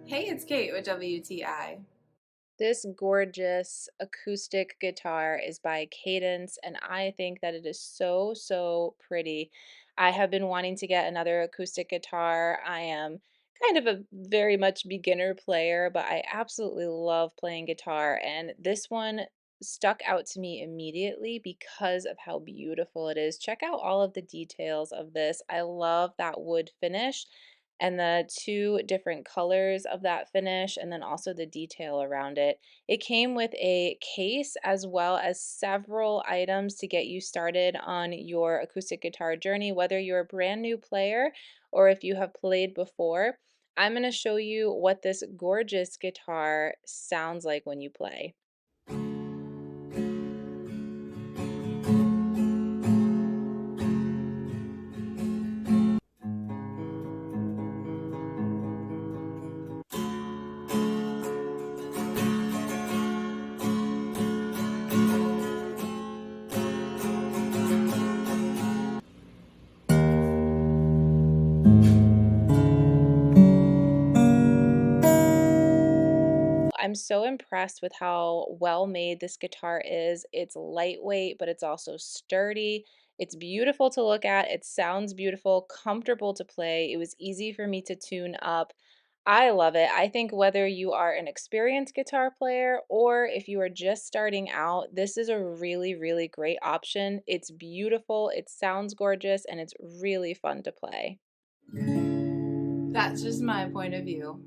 Hey, it's Kate with WTI. This gorgeous acoustic guitar is by Kadence, and I think that it is so pretty. I have been wanting to get another acoustic guitar. I am kind of a very much beginner player, but I absolutely love playing guitar, and this one stuck out to me immediately because of how beautiful it is. Check out all of the details of this. I love that wood finish and the two different colors of that finish, and then also the detail around it. It came with a case as well as several items to get you started on your acoustic guitar journey, whether you're a brand new player or if you have played before. I'm going to show you what this gorgeous guitar sounds like when you play. I'm so impressed with how well made this guitar is. It's lightweight, but it's also sturdy. It's beautiful to look at. It sounds beautiful, comfortable to play. It was easy for me to tune up. I love it. I think whether you are an experienced guitar player or if you are just starting out, this is a really great option. It's beautiful, it sounds gorgeous, and it's really fun to play. That's just my point of view.